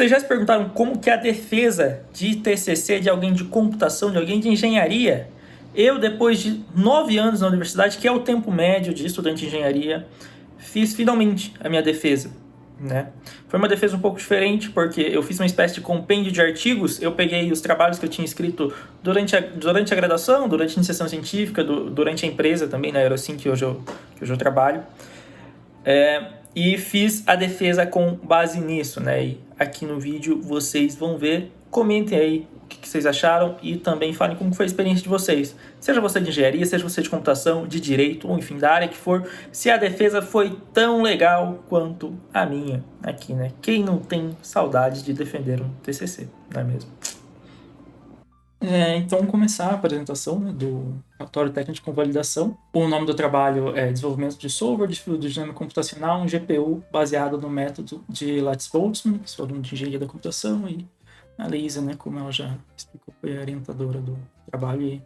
Vocês já se perguntaram como que é a defesa de TCC de alguém de computação, de alguém de engenharia? Eu, depois de 9 anos na universidade, que é o tempo médio de estudante de engenharia, fiz finalmente a minha defesa, né? Foi uma defesa um pouco diferente, porque eu fiz uma espécie de compêndio de artigos. Eu peguei os trabalhos que eu tinha escrito durante a graduação, durante a iniciação científica, durante a empresa também, na Aerocim, que hoje eu trabalho. E fiz a defesa com base nisso, né? E aqui no vídeo vocês vão ver. Comentem aí o que vocês acharam e também falem como foi a experiência de vocês. Seja você de engenharia, seja você de computação, de direito, ou enfim, da área que for, se a defesa foi tão legal quanto a minha aqui, né? Quem não tem saudade de defender um TCC, não é mesmo? Então, vamos começar a apresentação, né, do relatório técnico de convalidação. O nome do trabalho é Desenvolvimento de Solver de Fluidodinâmica Computacional, um GPU baseado no método de Lattice-Boltzmann, que sou aluno de Engenharia da Computação, e a Leisa, né, como ela já explicou, foi a orientadora do trabalho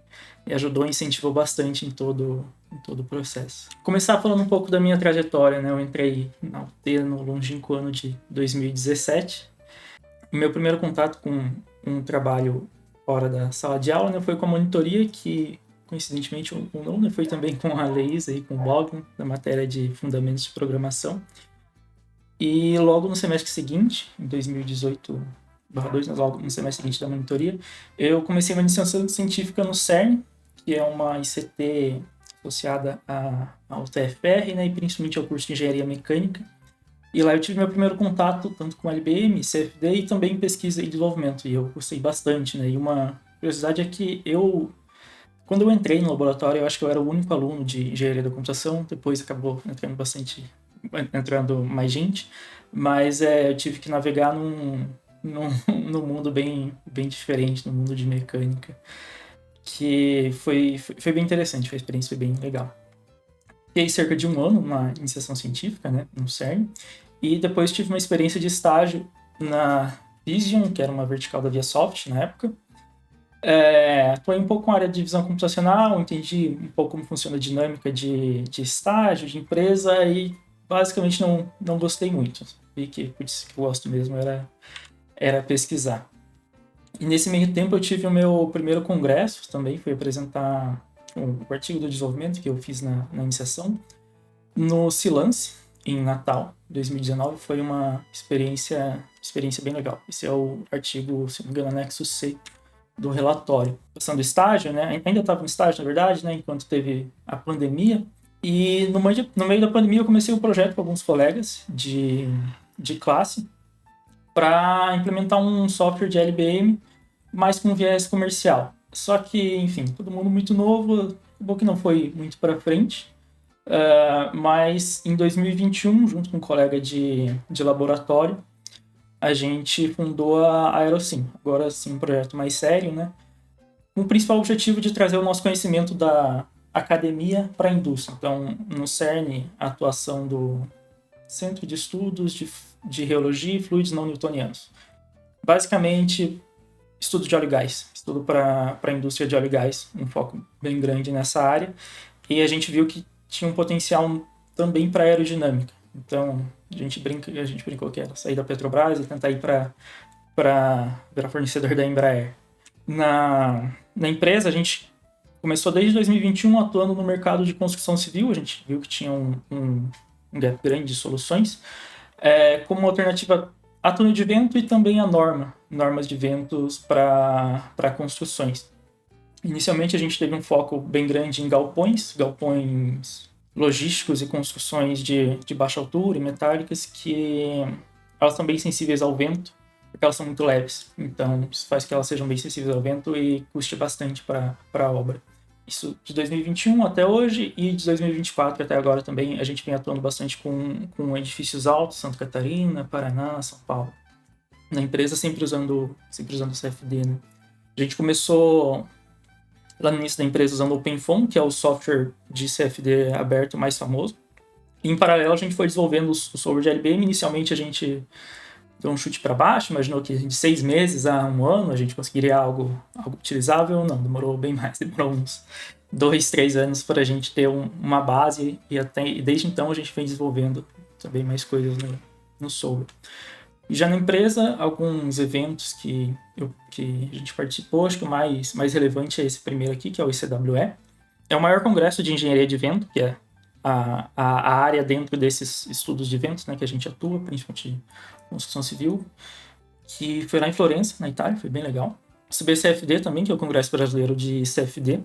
e ajudou e incentivou bastante em todo o processo. Começar falando um pouco da minha trajetória, né? Eu entrei na UT no longínquo ano de 2017. Meu primeiro contato com um trabalho fora da sala de aula, né, foi com a monitoria, que coincidentemente o nome foi também com a Leisa e com o Bogdan, da matéria de Fundamentos de Programação. E logo no semestre seguinte, em 2018/2, logo no semestre seguinte da monitoria, eu comecei uma iniciação científica no CERN, que é uma ICT associada ao TFR, né, e principalmente ao curso de Engenharia Mecânica. E lá eu tive meu primeiro contato tanto com LBM, CFD e também pesquisa e desenvolvimento, e eu gostei bastante, né? E uma curiosidade é que quando eu entrei no laboratório, eu acho que eu era o único aluno de engenharia da computação, depois acabou entrando mais gente, mas eu tive que navegar num mundo bem diferente, no mundo de mecânica, que foi bem interessante, a experiência foi bem legal. Fiquei cerca de um ano numa iniciação científica, né, no CERN, e depois tive uma experiência de estágio na Vision, que era uma vertical da ViaSoft na época. Atuei um pouco com a área de visão computacional, entendi um pouco como funciona a dinâmica de estágio, de empresa, e basicamente não gostei muito. Vi que o que eu gosto mesmo era pesquisar. E nesse meio tempo eu tive o meu primeiro congresso também, fui apresentar o artigo do desenvolvimento que eu fiz na iniciação, no Silance, em Natal, 2019, foi uma experiência bem legal. Esse é o artigo, se não me engano, anexo C do relatório. Passando estágio, né? Ainda estava no estágio, na verdade, né? Enquanto teve a pandemia. E no meio da pandemia eu comecei um projeto com alguns colegas de classe para implementar um software de LBM, mas com viés comercial. Só que, enfim, todo mundo muito novo, acabou que não foi muito para frente. Mas em 2021, junto com um colega de laboratório, a gente fundou a Aerocim. Agora sim, um projeto mais sério, né? Com o principal objetivo de trazer o nosso conhecimento da academia para a indústria. Então, no CERN, a atuação do Centro de Estudos de Reologia e Fluidos Não Newtonianos. Basicamente, estudo de óleo e gás, estudo para a indústria de óleo e gás, um foco bem grande nessa área. E a gente viu que tinha um potencial também para aerodinâmica. Então, a gente brincou que era sair da Petrobras e tentar ir para virar fornecedor da Embraer. Na empresa, a gente começou desde 2021 atuando no mercado de construção civil. A gente viu que tinha um gap grande de soluções, como alternativa a túnel de vento e também a normas de ventos para construções. Inicialmente a gente teve um foco bem grande em galpões logísticos e construções de baixa altura e metálicas, que elas são bem sensíveis ao vento, porque elas são muito leves. Então isso faz que elas sejam bem sensíveis ao vento e custe bastante para a obra. Isso de 2021 até hoje, e de 2024 até agora também a gente vem atuando bastante com edifícios altos, Santa Catarina, Paraná, São Paulo. Na empresa sempre usando o CFD, né? A gente começou lá no início da empresa usando o OpenFOAM, que é o software de CFD aberto mais famoso. E, em paralelo, a gente foi desenvolvendo o software de LBM. Inicialmente, a gente deu um chute para baixo, imaginou que de 6 meses a 1 ano a gente conseguiria algo utilizável. Não, demorou bem mais, demorou uns 2, 3 anos para a gente ter uma base, e desde então a gente vem desenvolvendo também mais coisas no software. Já na empresa, alguns eventos que a gente participou, acho que o mais relevante é esse primeiro aqui, que é o ICWE. É o maior congresso de engenharia de vento, que é a área dentro desses estudos de ventos, né, que a gente atua, principalmente construção civil, que foi lá em Florença, na Itália, foi bem legal. O CBCFD também, que é o Congresso Brasileiro de CFD,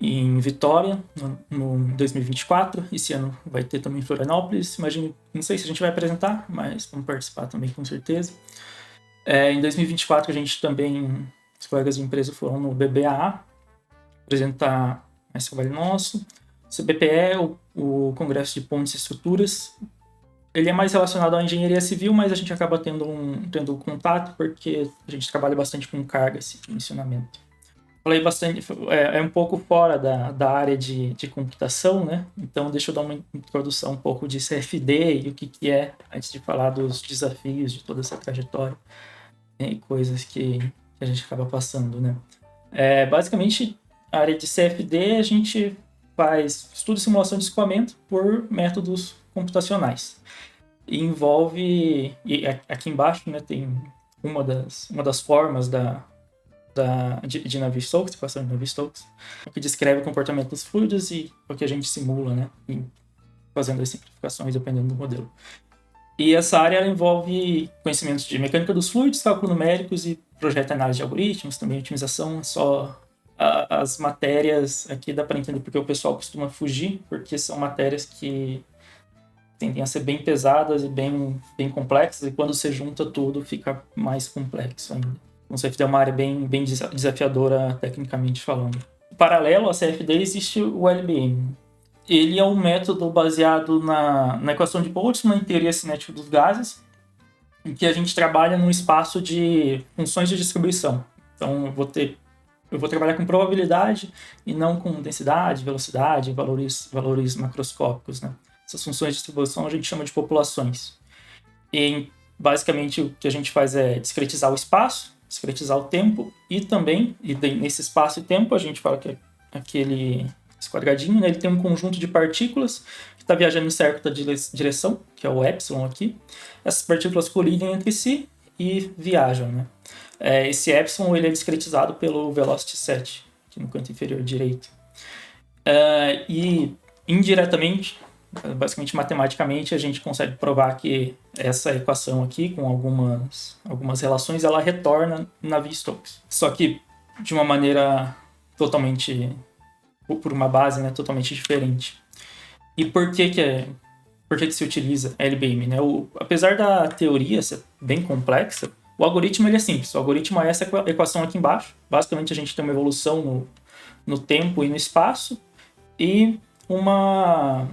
em Vitória, no 2024. Esse ano vai ter também em Florianópolis. Imagino, não sei se a gente vai apresentar, mas vamos participar também com certeza. Em 2024 a gente também, os colegas de empresa foram no BBAA apresentar mais trabalho nosso. O CBPE, o Congresso de Pontes e Estruturas, ele é mais relacionado à engenharia civil, mas a gente acaba tendo contato porque a gente trabalha bastante com carga, esse dimensionamento. Falei bastante, é um pouco fora da área de computação, né? Então deixa eu dar uma introdução um pouco de CFD e o que é, antes de falar dos desafios de toda essa trajetória, né? E coisas que a gente acaba passando, né? Basicamente, a área de CFD a gente faz estudo e simulação de escoamento por métodos computacionais. E envolve, e aqui embaixo, né, tem uma das formas de Navier-Stokes, equação de Navier-Stokes, que descreve o comportamento dos fluidos e o que a gente simula, né, fazendo as simplificações dependendo do modelo. E essa área ela envolve conhecimentos de mecânica dos fluidos, cálculos numéricos e projeto e análise de algoritmos, também otimização, só as matérias aqui dá para entender porque o pessoal costuma fugir, porque são matérias que tendem a ser bem pesadas e bem complexas, e quando você junta tudo fica mais complexo ainda. Então, o CFD é uma área bem desafiadora tecnicamente falando. Em paralelo ao CFD existe o LBM. Ele é um método baseado na equação de Boltzmann em teoria cinética dos gases, em que a gente trabalha num espaço de funções de distribuição. Então, eu vou trabalhar com probabilidade e não com densidade, velocidade, valores macroscópicos, né? Essas funções de distribuição a gente chama de populações. E, basicamente, o que a gente faz é discretizar o espaço, discretizar o tempo e também, nesse espaço e tempo, a gente fala que esse quadradinho, né, ele tem um conjunto de partículas que está viajando em certa direção, que é o epsilon aqui. Essas partículas colidem entre si e viajam, né? Esse epsilon ele é discretizado pelo velocity set, aqui no canto inferior direito. E indiretamente, basicamente matematicamente, a gente consegue provar que essa equação aqui, com algumas relações, ela retorna Navier-Stokes. Só que de uma maneira totalmente, por uma base, né, totalmente diferente. E por que se utiliza LBM, né? Apesar da teoria ser bem complexa, o algoritmo ele é simples. O algoritmo é essa equação aqui embaixo. Basicamente, a gente tem uma evolução no tempo e no espaço e uma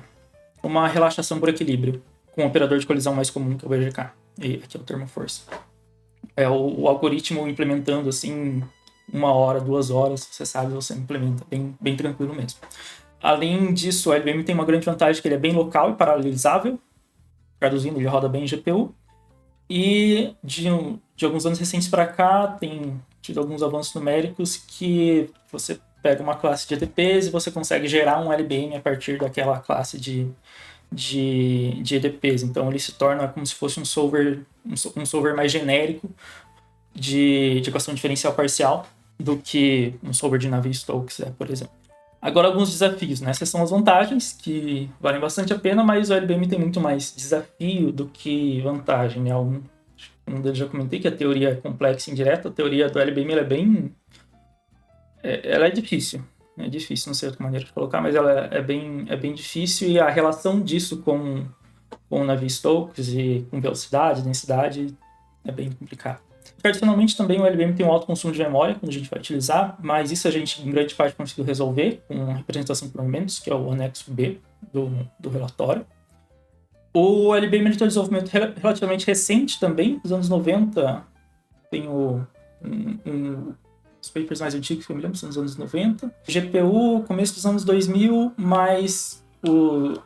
relaxação por equilíbrio, com um operador de colisão mais comum que é o BGK. E aqui é o termo força. O algoritmo implementando assim 1 hora, 2 horas, você sabe, você implementa bem tranquilo mesmo. Além disso, o LBM tem uma grande vantagem que ele é bem local e paralelizável, traduzindo, ele roda bem em GPU. E de alguns anos recentes para cá, tem tido alguns avanços numéricos que você pega uma classe de EDPs e você consegue gerar um LBM a partir daquela classe de EDPs. Então ele se torna como se fosse um solver mais genérico de equação diferencial parcial do que um solver de Navier-Stokes, por exemplo. Agora, alguns desafios, né? Essas são as vantagens, que valem bastante a pena, mas o LBM tem muito mais desafio do que vantagem, né? Um deles já comentei que a teoria é complexa e indireta. A teoria do LBM ela é bem... ela é difícil. É difícil, não sei outra maneira de colocar, mas ela é bem difícil, e a relação disso com Navier-Stokes e com velocidade, densidade, é bem complicado. Tradicionalmente também o LBM tem um alto consumo de memória quando a gente vai utilizar, mas isso a gente em grande parte conseguiu resolver com a representação por movimentos, que é o anexo B do relatório. O LBM tem um desenvolvimento relativamente recente também, nos anos 90, tem os papers mais antigos que eu me lembro são dos anos 90. GPU, começo dos anos 2000, mas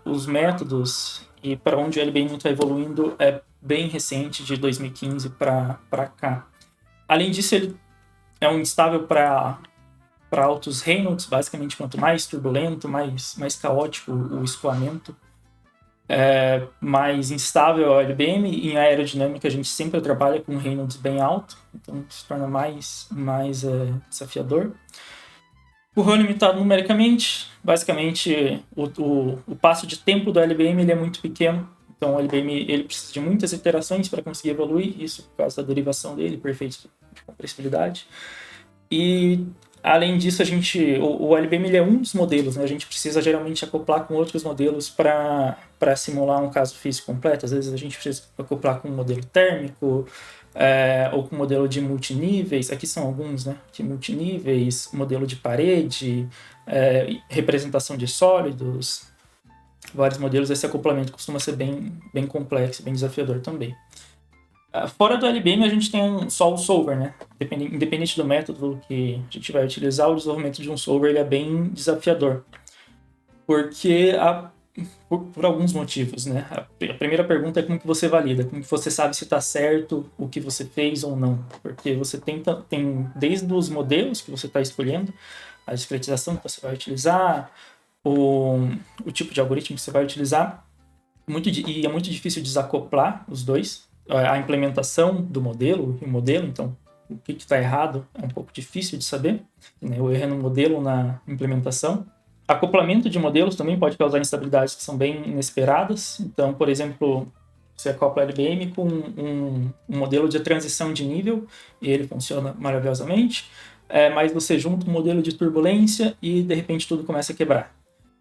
os métodos e para onde o LBM está evoluindo é bem recente, de 2015 para cá. Além disso, ele é um instável para altos Reynolds, basicamente quanto mais turbulento, mais caótico o escoamento, mais instável é o LBM. Em aerodinâmica a gente sempre trabalha com Reynolds bem alto, então se torna mais desafiador. Currão limitado numericamente, basicamente o passo de tempo do LBM ele é muito pequeno, então o LBM ele precisa de muitas iterações para conseguir evoluir, isso por causa da derivação dele, por efeito de compressibilidade. E além disso, o LBM ele é um dos modelos, né? A gente precisa geralmente acoplar com outros modelos para simular um caso físico completo. Às vezes a gente precisa acoplar com um modelo térmico, ou com modelo de multiníveis. Aqui são alguns, né? De multiníveis, modelo de parede, representação de sólidos, vários modelos. Esse acoplamento costuma ser bem complexo, bem desafiador também. Fora do LBM, a gente tem só o solver, né? Independente do método que a gente vai utilizar, o desenvolvimento de um solver ele é bem desafiador. Porque, por alguns motivos, né? A primeira pergunta é como que você valida, como que você sabe se está certo o que você fez ou não. Porque você tem desde os modelos que você está escolhendo, a discretização que você vai utilizar, o tipo de algoritmo que você vai utilizar, e é muito difícil desacoplar os dois. A implementação do modelo e o modelo, então o que está errado é um pouco difícil de saber, né? O erro é no modelo ou na implementação. Acoplamento de modelos também pode causar instabilidades que são bem inesperadas. Então, por exemplo, você acopla LBM com um modelo de transição de nível e ele funciona maravilhosamente, mas você junta um modelo de turbulência e de repente tudo começa a quebrar.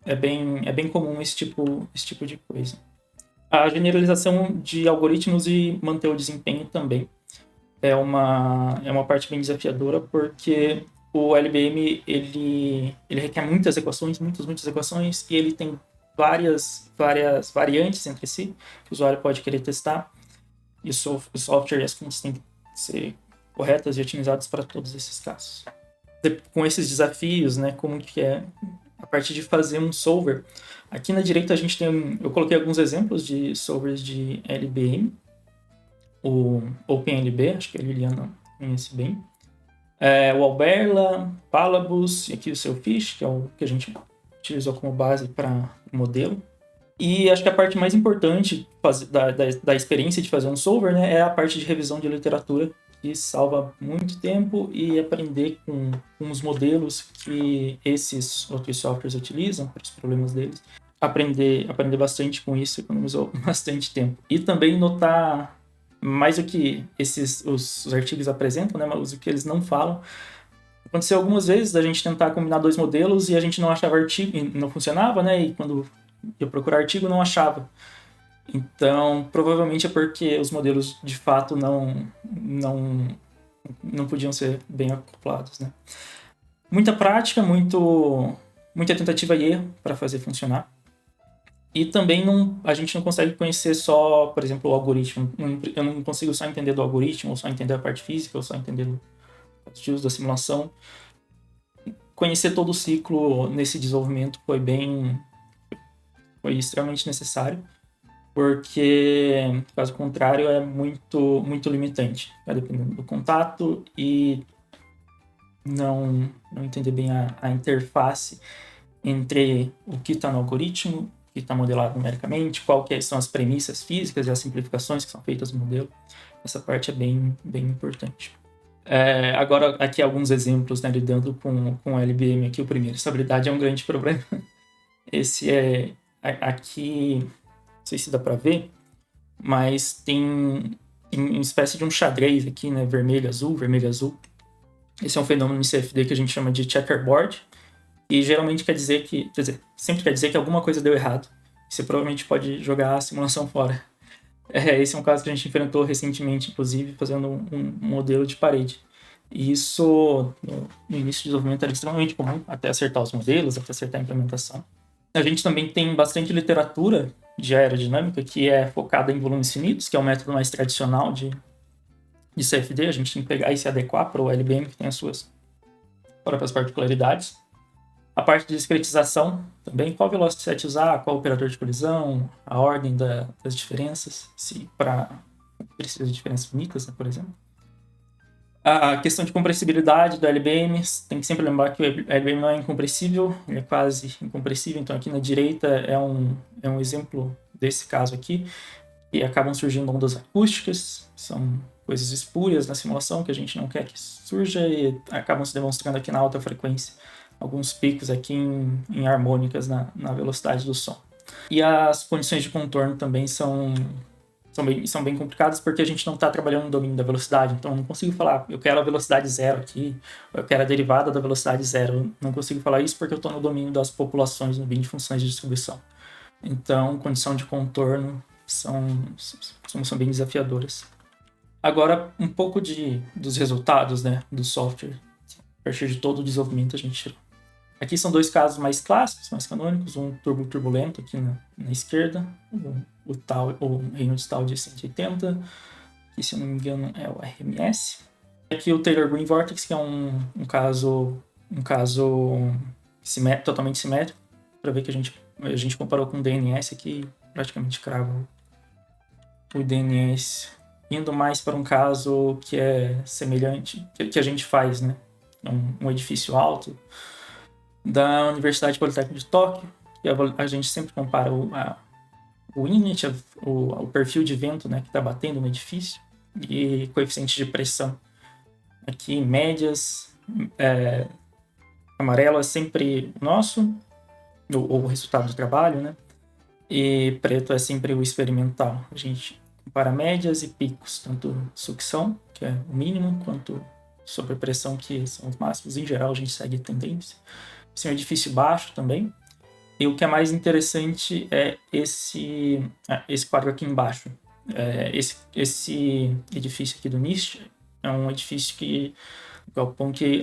É bem comum esse tipo de coisa. A generalização de algoritmos e manter o desempenho também é uma parte bem desafiadora, porque o LBM ele requer muitas equações, muitas equações, e ele tem várias variantes entre si que o usuário pode querer testar, e o software e as fontes têm que ser corretas e otimizadas para todos esses casos. Com esses desafios, né, como que é a partir de fazer um solver. Aqui na direita eu coloquei alguns exemplos de solvers de LBM, o OpenLB, acho que a Liliana conhece bem, o Alberla, Palabus, e aqui o Sailfish, que é o que a gente utilizou como base para o modelo. E acho que a parte mais importante da experiência de fazer um solver, né, é a parte de revisão de literatura, que salva muito tempo, e aprender com os modelos que esses outros softwares utilizam para os problemas deles. Aprender bastante com isso, economizou bastante tempo. E também notar mais o que os artigos apresentam, né, mas o que eles não falam. Aconteceu algumas vezes da gente tentar combinar dois modelos e a gente não achava artigo, e não funcionava, né, e quando ia procurar artigo não achava. Então, provavelmente é porque os modelos de fato não podiam ser bem acoplados, né? Muita prática, muita tentativa e erro para fazer funcionar. E também a gente não consegue conhecer só, por exemplo, o algoritmo. Eu não consigo só entender do algoritmo, ou só entender a parte física, ou só entender os uso da simulação. Conhecer todo o ciclo nesse desenvolvimento foi extremamente necessário, porque, caso contrário, é muito limitante, dependendo do contato, e não entender bem a interface entre o que está no algoritmo, o que está modelado numericamente, quais são as premissas físicas e as simplificações que são feitas no modelo. Essa parte é bem importante. Agora, aqui alguns exemplos, né, lidando com o LBM. Aqui o primeiro, estabilidade é um grande problema. Esse aqui, não sei se dá para ver, mas tem uma espécie de um xadrez aqui, né, vermelho, azul. Esse é um fenômeno em CFD que a gente chama de checkerboard, e geralmente sempre quer dizer que alguma coisa deu errado. Você provavelmente pode jogar a simulação fora. Esse é um caso que a gente enfrentou recentemente, inclusive, fazendo um modelo de parede. E isso, no início do desenvolvimento, era extremamente comum, até acertar os modelos, até acertar a implementação. A gente também tem bastante literatura de aerodinâmica que é focada em volumes finitos, que é o método mais tradicional de CFD. A gente tem que pegar e se adequar para o LBM, que tem as suas próprias particularidades. A parte de discretização também, qual velocity set usar, qual operador de colisão, a ordem das diferenças, se precisa de diferenças finitas, né, por exemplo. A questão de compressibilidade do LBM, tem que sempre lembrar que o LBM não é incompressível, ele é quase incompressível. Então aqui na direita é um exemplo desse caso aqui, e acabam surgindo ondas acústicas, são coisas espúrias na simulação que a gente não quer que surja e acabam se demonstrando aqui na alta frequência, alguns picos aqui em harmônicas na velocidade do som. E as condições de contorno também são bem complicadas porque a gente não está trabalhando no domínio da velocidade, então eu não consigo falar, eu quero a velocidade zero aqui, eu quero a derivada da velocidade zero, eu não consigo falar isso porque eu estou no domínio das populações, no domínio de funções de distribuição. Então, condição de contorno são bem desafiadoras. Agora, um pouco dos resultados, né, do software, a partir de todo o desenvolvimento a gente tirou. Aqui são dois casos mais clássicos, mais canônicos, um turbo turbulento aqui na esquerda, o Reynolds Tal de 180, que se eu não me engano é o RMS. Aqui o Taylor Green Vortex, que é um caso totalmente simétrico, para ver que a gente comparou com o DNS aqui, praticamente crava o DNS, indo mais para um caso que é semelhante, que a gente faz, né? Um edifício alto da Universidade Politécnica de Tóquio, que a gente sempre compara o init, o perfil de vento, né, que está batendo no edifício, e coeficiente de pressão. Aqui, médias, amarelo é sempre nosso, o resultado do trabalho, né? E preto é sempre o experimental. A gente compara médias e picos, tanto sucção, que é o mínimo, quanto sobrepressão, que são os máximos. Em geral, a gente segue tendência. Esse é um edifício baixo também. E o que é mais interessante é esse quadro aqui embaixo. Esse edifício aqui do NIST é um edifício que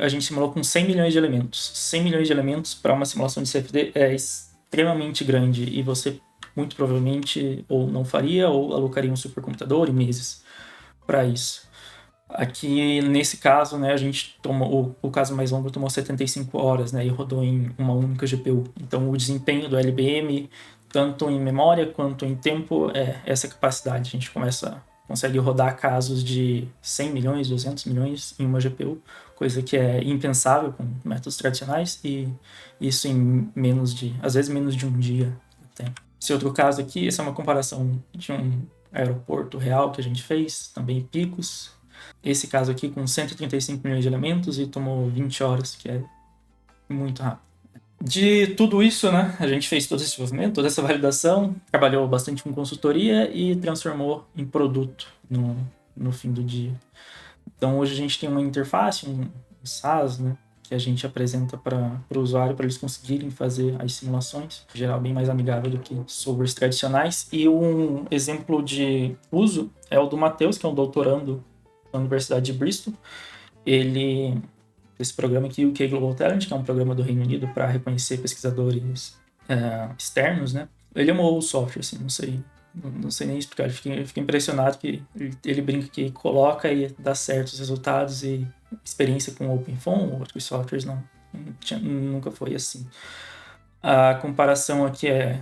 a gente simulou com 100 milhões de elementos. 100 milhões de elementos para uma simulação de CFD é extremamente grande e você muito provavelmente ou não faria ou alocaria um supercomputador e meses para isso. Aqui, nesse caso, né, a gente tomou o caso mais longo tomou 75 horas, né, e rodou em uma única GPU. Então, o desempenho do LBM, tanto em memória quanto em tempo, é essa capacidade. A gente consegue rodar casos de 100 milhões, 200 milhões em uma GPU, coisa que é impensável com métodos tradicionais, e isso em às vezes menos de um dia. Até. Esse outro caso aqui, essa é uma comparação de um aeroporto real que a gente fez, também picos. Esse caso aqui com 135 milhões de elementos e tomou 20 horas, que é muito rápido. De tudo isso, né, a gente fez todo esse desenvolvimento, toda essa validação, trabalhou bastante com consultoria e transformou em produto no fim do dia. Então hoje a gente tem uma interface, um SaaS, né, que a gente apresenta para o usuário, para eles conseguirem fazer as simulações, em geral bem mais amigável do que softwares tradicionais. E um exemplo de uso é o do Matheus, que é um doutorando da Universidade de Bristol. Esse programa aqui, o UK Global Talent, que é um programa do Reino Unido para reconhecer pesquisadores externos, né? Ele amou o software, assim, não sei nem explicar. Fiquei impressionado que ele brinca que coloca e dá certo os resultados, e experiência com OpenFOAM ou outros softwares nunca foi assim. A comparação aqui é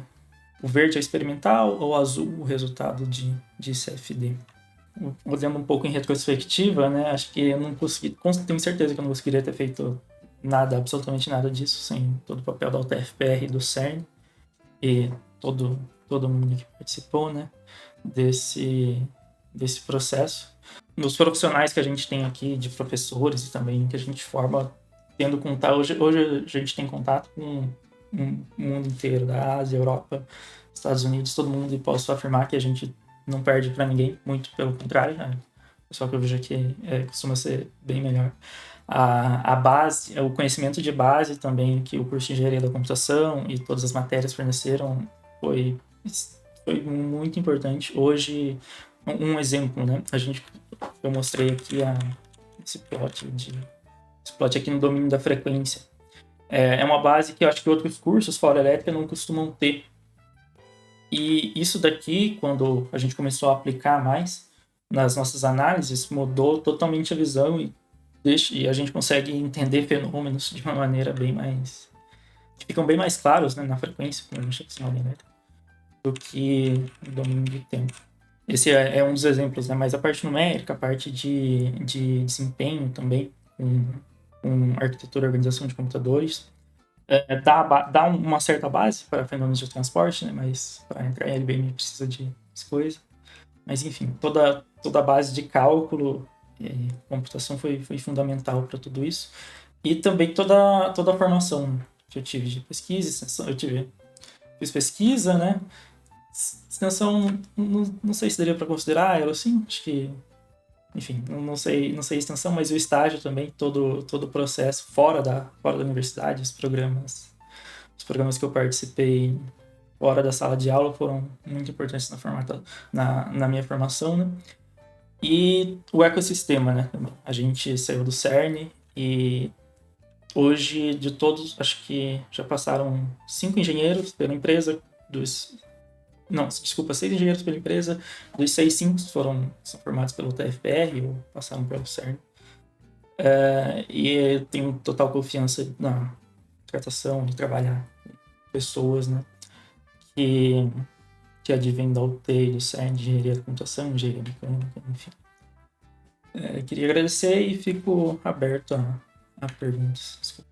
o verde é experimental ou azul o resultado de CFD. Olhando um pouco em retrospectiva, né, acho que eu não consegui, tenho certeza que eu não conseguiria ter feito absolutamente nada disso sem todo o papel da UTF-PR e do CERN e todo mundo que participou, né, desse processo. Nos profissionais que a gente tem aqui, de professores e também que a gente forma, tendo contato, hoje a gente tem contato com o mundo inteiro, da Ásia, Europa, Estados Unidos, todo mundo, e posso afirmar que a gente não perde para ninguém, muito pelo contrário, né? O pessoal que eu vejo aqui costuma ser bem melhor. A base, o conhecimento de base também que o curso de Engenharia da Computação e todas as matérias forneceram foi muito importante. Hoje, um exemplo, né? Eu mostrei aqui esse plot aqui no domínio da frequência. É uma base que eu acho que outros cursos fora elétrica não costumam ter. E isso daqui, quando a gente começou a aplicar mais nas nossas análises, mudou totalmente a visão e a gente consegue entender fenômenos de uma maneira que ficam bem mais claros, né, na frequência, como a gente está do que no domínio de tempo. Esse é um dos exemplos, né, mas a parte numérica, a parte de desempenho também, com arquitetura e organização de computadores, dá uma certa base para fenômenos de transporte, né? Mas para entrar em LBM precisa de coisa. Mas enfim, toda a base de cálculo e computação foi fundamental para tudo isso. E também toda a formação que eu tive de pesquisa, extensão, fiz pesquisa, né? Extensão, não sei se daria para considerar ela assim, acho que, enfim, não sei extensão, mas o estágio também, todo o processo fora da universidade, os programas que eu participei fora da sala de aula foram muito importantes na minha formação, né? E o ecossistema, né? A gente saiu do CERN e hoje, de todos, acho que já passaram 5 engenheiros pela empresa, não, desculpa, 6 engenheiros pela empresa, dos 6, 5 são formados pelo TFPR ou passaram pelo CERN. E eu tenho total confiança na tratação de trabalhar com pessoas, né, que advêm da UTI, do CERN, de engenharia da computação, engenharia mecânica, enfim. Queria agradecer e fico aberto a perguntas. Desculpa.